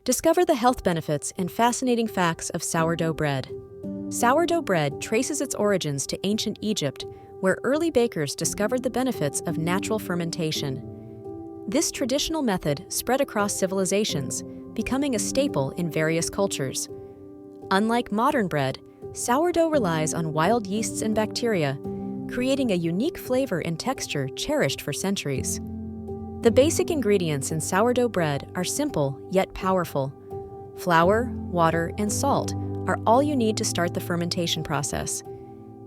Discover the health benefits and fascinating facts of sourdough bread. Sourdough bread traces its origins to ancient Egypt, where early bakers discovered the benefits of natural fermentation. This traditional method spread across civilizations, becoming a staple in various cultures. Unlike modern bread, sourdough relies on wild yeasts and bacteria, creating a unique flavor and texture cherished for centuries. The basic ingredients in sourdough bread are simple yet powerful. Flour, water, and salt are all you need to start the fermentation process.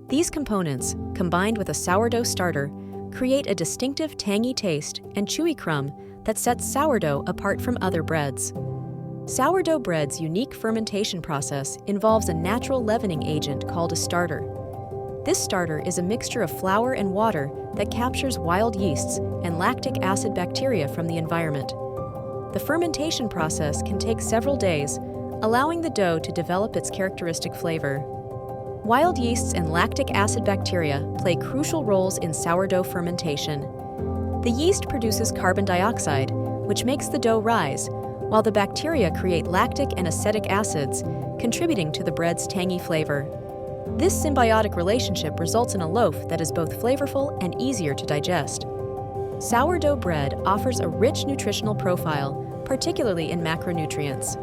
These components, combined with a sourdough starter, create a distinctive tangy taste and chewy crumb that sets sourdough apart from other breads. Sourdough bread's unique fermentation process involves a natural leavening agent called a starter. This starter is a mixture of flour and water that captures wild yeasts and lactic acid bacteria from the environment. The fermentation process can take several days, allowing the dough to develop its characteristic flavor. Wild yeasts and lactic acid bacteria play crucial roles in sourdough fermentation. The yeast produces carbon dioxide, which makes the dough rise, while the bacteria create lactic and acetic acids, contributing to the bread's tangy flavor. This symbiotic relationship results in a loaf that is both flavorful and easier to digest. Sourdough bread offers a rich nutritional profile, particularly in macronutrients.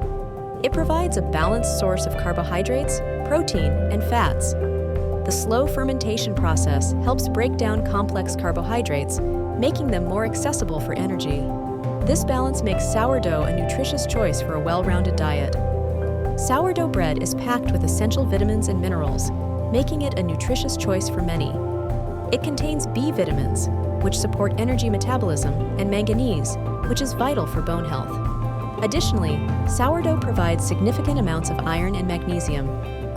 It provides a balanced source of carbohydrates, protein, and fats. The slow fermentation process helps break down complex carbohydrates, making them more accessible for energy. This balance makes sourdough a nutritious choice for a well-rounded diet. Sourdough bread is packed with essential vitamins and minerals, making it a nutritious choice for many. It contains B vitamins, which support energy metabolism, and manganese, which is vital for bone health. Additionally, sourdough provides significant amounts of iron and magnesium,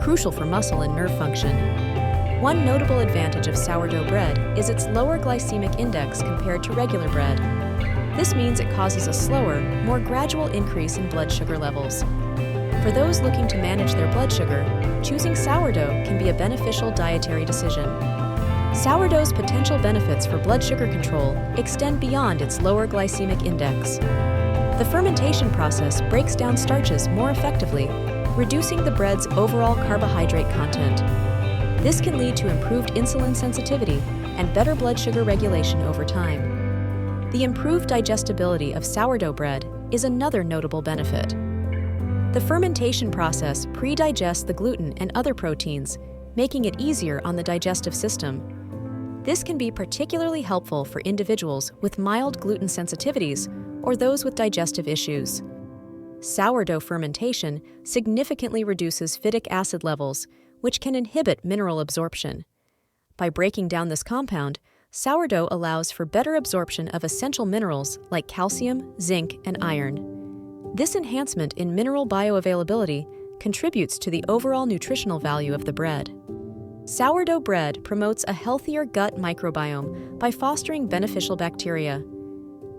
crucial for muscle and nerve function. One notable advantage of sourdough bread is its lower glycemic index compared to regular bread. This means it causes a slower, more gradual increase in blood sugar levels. For those looking to manage their blood sugar, choosing sourdough can be a beneficial dietary decision. Sourdough's potential benefits for blood sugar control extend beyond its lower glycemic index. The fermentation process breaks down starches more effectively, reducing the bread's overall carbohydrate content. This can lead to improved insulin sensitivity and better blood sugar regulation over time. The improved digestibility of sourdough bread is another notable benefit. The fermentation process pre-digests the gluten and other proteins, making it easier on the digestive system. This can be particularly helpful for individuals with mild gluten sensitivities or those with digestive issues. Sourdough fermentation significantly reduces phytic acid levels, which can inhibit mineral absorption. By breaking down this compound, sourdough allows for better absorption of essential minerals like calcium, zinc, and iron. This enhancement in mineral bioavailability contributes to the overall nutritional value of the bread. Sourdough bread promotes a healthier gut microbiome by fostering beneficial bacteria.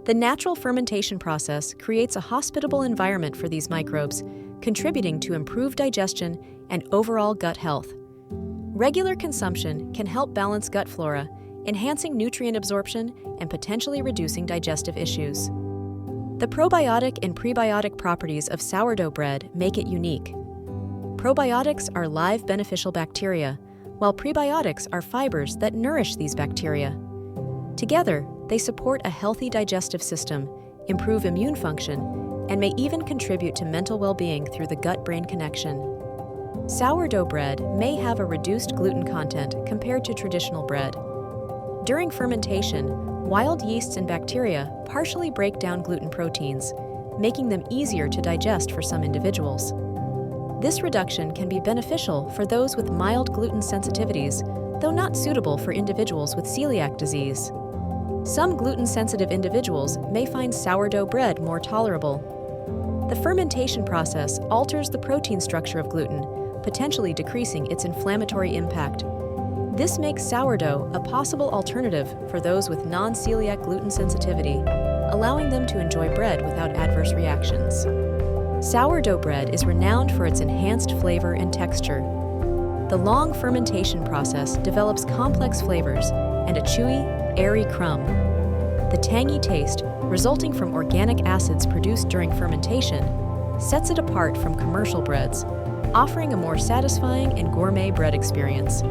The natural fermentation process creates a hospitable environment for these microbes, contributing to improved digestion and overall gut health. Regular consumption can help balance gut flora, enhancing nutrient absorption and potentially reducing digestive issues. The probiotic and prebiotic properties of sourdough bread make it unique. Probiotics are live beneficial bacteria, while prebiotics are fibers that nourish these bacteria. Together, they support a healthy digestive system, improve immune function, and may even contribute to mental well-being through the gut-brain connection. Sourdough bread may have a reduced gluten content compared to traditional bread. During fermentation, wild yeasts and bacteria partially break down gluten proteins, making them easier to digest for some individuals. This reduction can be beneficial for those with mild gluten sensitivities, though not suitable for individuals with celiac disease. Some gluten-sensitive individuals may find sourdough bread more tolerable. The fermentation process alters the protein structure of gluten, potentially decreasing its inflammatory impact. This makes sourdough a possible alternative for those with non-celiac gluten sensitivity, allowing them to enjoy bread without adverse reactions. Sourdough bread is renowned for its enhanced flavor and texture. The long fermentation process develops complex flavors and a chewy, airy crumb. The tangy taste, resulting from organic acids produced during fermentation, sets it apart from commercial breads, offering a more satisfying and gourmet bread experience.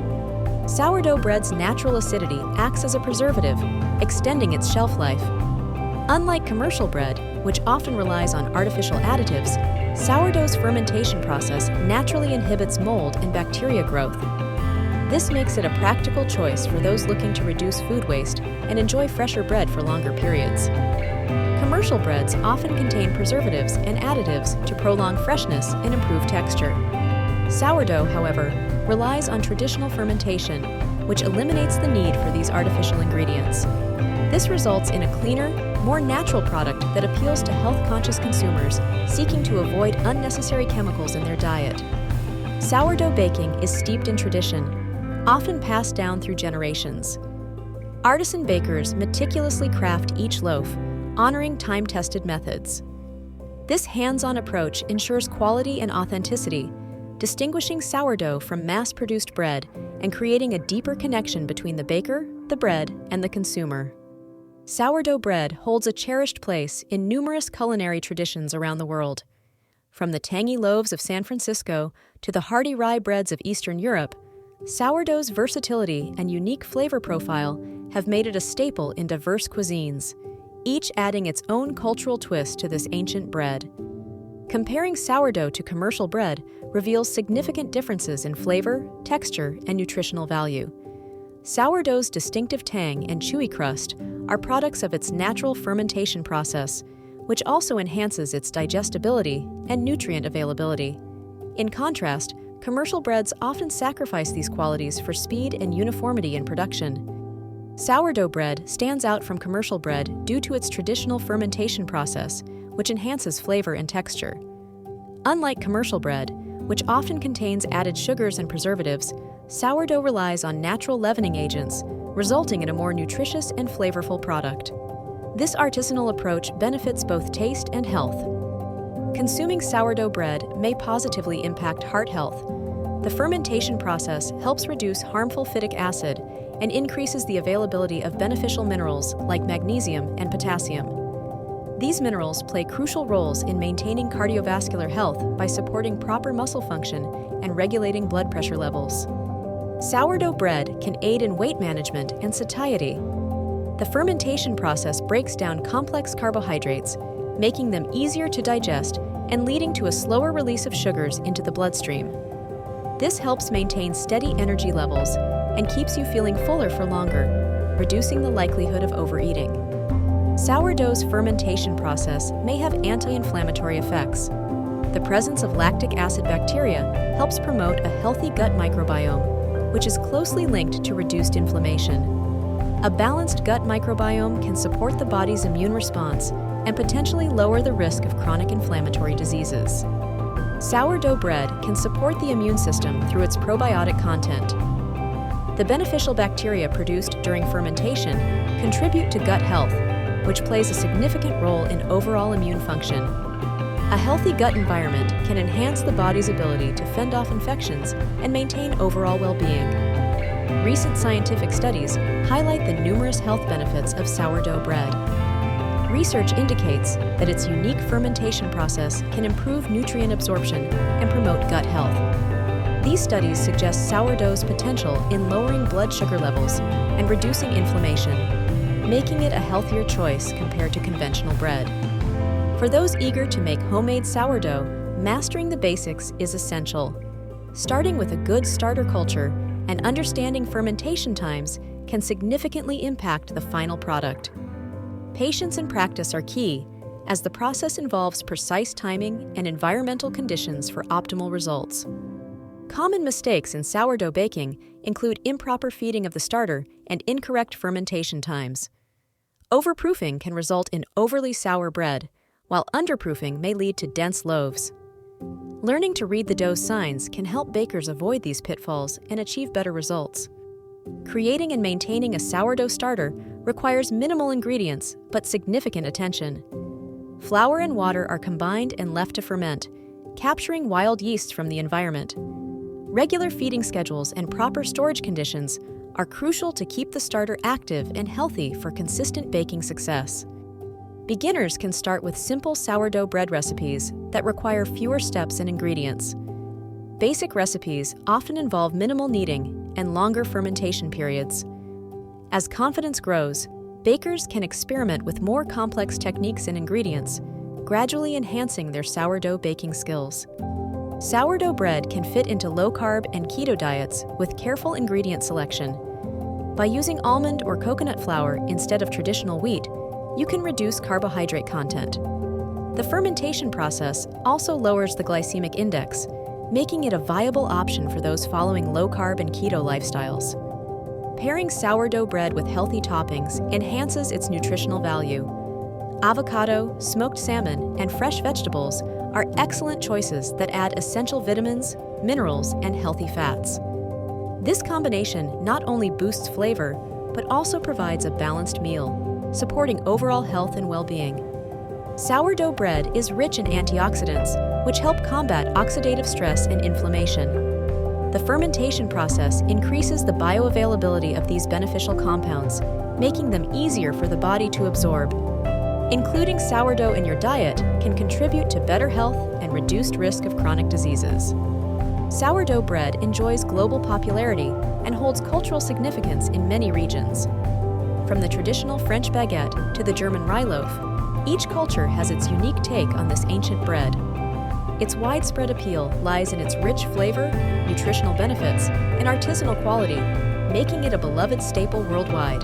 Sourdough bread's natural acidity acts as a preservative, extending its shelf life. Unlike commercial bread, which often relies on artificial additives, sourdough's fermentation process naturally inhibits mold and bacteria growth. This makes it a practical choice for those looking to reduce food waste and enjoy fresher bread for longer periods. Commercial breads often contain preservatives and additives to prolong freshness and improve texture. Sourdough, however, relies on traditional fermentation, which eliminates the need for these artificial ingredients. This results in a cleaner, more natural product that appeals to health-conscious consumers seeking to avoid unnecessary chemicals in their diet. Sourdough baking is steeped in tradition, often passed down through generations. Artisan bakers meticulously craft each loaf, honoring time-tested methods. This hands-on approach ensures quality and authenticity, distinguishing sourdough from mass-produced bread and creating a deeper connection between the baker, the bread, and the consumer. Sourdough bread holds a cherished place in numerous culinary traditions around the world. From the tangy loaves of San Francisco to the hearty rye breads of Eastern Europe, sourdough's versatility and unique flavor profile have made it a staple in diverse cuisines, each adding its own cultural twist to this ancient bread. Comparing sourdough to commercial bread reveals significant differences in flavor, texture, and nutritional value. Sourdough's distinctive tang and chewy crust are products of its natural fermentation process, which also enhances its digestibility and nutrient availability. In contrast, commercial breads often sacrifice these qualities for speed and uniformity in production. Sourdough bread stands out from commercial bread due to its traditional fermentation process, which enhances flavor and texture. Unlike commercial bread, which often contains added sugars and preservatives, sourdough relies on natural leavening agents, resulting in a more nutritious and flavorful product. This artisanal approach benefits both taste and health. Consuming sourdough bread may positively impact heart health. The fermentation process helps reduce harmful phytic acid and increases the availability of beneficial minerals like magnesium and potassium. These minerals play crucial roles in maintaining cardiovascular health by supporting proper muscle function and regulating blood pressure levels. Sourdough bread can aid in weight management and satiety. The fermentation process breaks down complex carbohydrates, making them easier to digest and leading to a slower release of sugars into the bloodstream. This helps maintain steady energy levels and keeps you feeling fuller for longer, reducing the likelihood of overeating. Sourdough's fermentation process may have anti-inflammatory effects. The presence of lactic acid bacteria helps promote a healthy gut microbiome, which is closely linked to reduced inflammation. A balanced gut microbiome can support the body's immune response and potentially lower the risk of chronic inflammatory diseases. Sourdough bread can support the immune system through its probiotic content. The beneficial bacteria produced during fermentation contribute to gut health, which plays a significant role in overall immune function. A healthy gut environment can enhance the body's ability to fend off infections and maintain overall well-being. Recent scientific studies highlight the numerous health benefits of sourdough bread. Research indicates that its unique fermentation process can improve nutrient absorption and promote gut health. These studies suggest sourdough's potential in lowering blood sugar levels and reducing inflammation, making it a healthier choice compared to conventional bread. For those eager to make homemade sourdough, mastering the basics is essential. Starting with a good starter culture and understanding fermentation times can significantly impact the final product. Patience and practice are key, as the process involves precise timing and environmental conditions for optimal results. Common mistakes in sourdough baking include improper feeding of the starter and incorrect fermentation times. Overproofing can result in overly sour bread, while underproofing may lead to dense loaves. Learning to read the dough's signs can help bakers avoid these pitfalls and achieve better results. Creating and maintaining a sourdough starter requires minimal ingredients but significant attention. Flour and water are combined and left to ferment, capturing wild yeasts from the environment. Regular feeding schedules and proper storage conditions are crucial to keep the starter active and healthy for consistent baking success. Beginners can start with simple sourdough bread recipes that require fewer steps and ingredients. Basic recipes often involve minimal kneading and longer fermentation periods. As confidence grows, bakers can experiment with more complex techniques and ingredients, gradually enhancing their sourdough baking skills. Sourdough bread can fit into low-carb and keto diets with careful ingredient selection. By using almond or coconut flour instead of traditional wheat, you can reduce carbohydrate content. The fermentation process also lowers the glycemic index, making it a viable option for those following low-carb and keto lifestyles. Pairing sourdough bread with healthy toppings enhances its nutritional value. Avocado, smoked salmon, and fresh vegetables are excellent choices that add essential vitamins, minerals, and healthy fats. This combination not only boosts flavor, but also provides a balanced meal, supporting overall health and well-being. Sourdough bread is rich in antioxidants, which help combat oxidative stress and inflammation. The fermentation process increases the bioavailability of these beneficial compounds, making them easier for the body to absorb. Including sourdough in your diet can contribute to better health and reduced risk of chronic diseases. Sourdough bread enjoys global popularity and holds cultural significance in many regions. From the traditional French baguette to the German rye loaf, each culture has its unique take on this ancient bread. Its widespread appeal lies in its rich flavor, nutritional benefits, and artisanal quality, making it a beloved staple worldwide.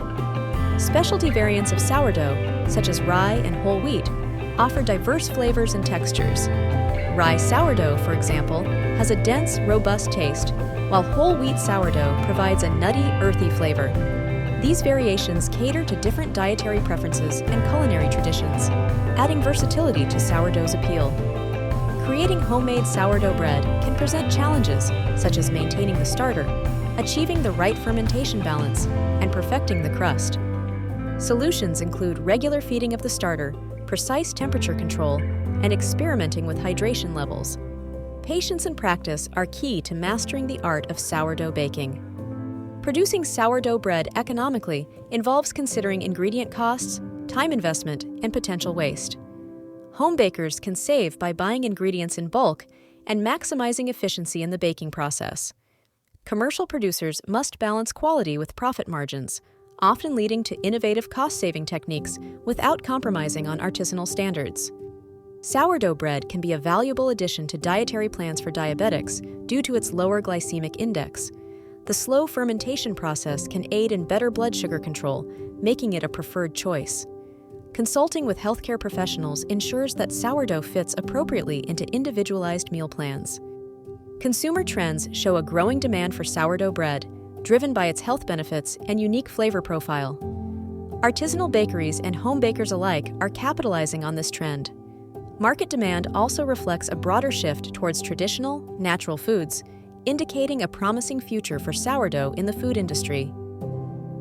Specialty variants of sourdough, such as rye and whole wheat, offer diverse flavors and textures. Rye sourdough, for example, has a dense, robust taste, while whole wheat sourdough provides a nutty, earthy flavor. These variations cater to different dietary preferences and culinary traditions, adding versatility to sourdough's appeal. Creating homemade sourdough bread can present challenges such as maintaining the starter, achieving the right fermentation balance, and perfecting the crust. Solutions include regular feeding of the starter, precise temperature control, and experimenting with hydration levels. Patience and practice are key to mastering the art of sourdough baking. Producing sourdough bread economically involves considering ingredient costs, time investment, and potential waste. Home bakers can save by buying ingredients in bulk and maximizing efficiency in the baking process. Commercial producers must balance quality with profit margins, often leading to innovative cost-saving techniques without compromising on artisanal standards. Sourdough bread can be a valuable addition to dietary plans for diabetics due to its lower glycemic index. The slow fermentation process can aid in better blood sugar control, making it a preferred choice. Consulting with healthcare professionals ensures that sourdough fits appropriately into individualized meal plans. Consumer trends show a growing demand for sourdough bread, driven by its health benefits and unique flavor profile. Artisanal bakeries and home bakers alike are capitalizing on this trend. Market demand also reflects a broader shift towards traditional, natural foods, indicating a promising future for sourdough in the food industry.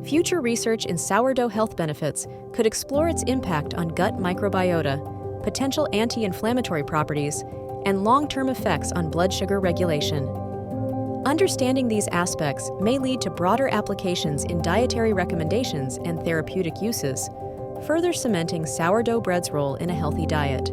Future research in sourdough health benefits could explore its impact on gut microbiota, potential anti-inflammatory properties, and long-term effects on blood sugar regulation. Understanding these aspects may lead to broader applications in dietary recommendations and therapeutic uses, further cementing sourdough bread's role in a healthy diet.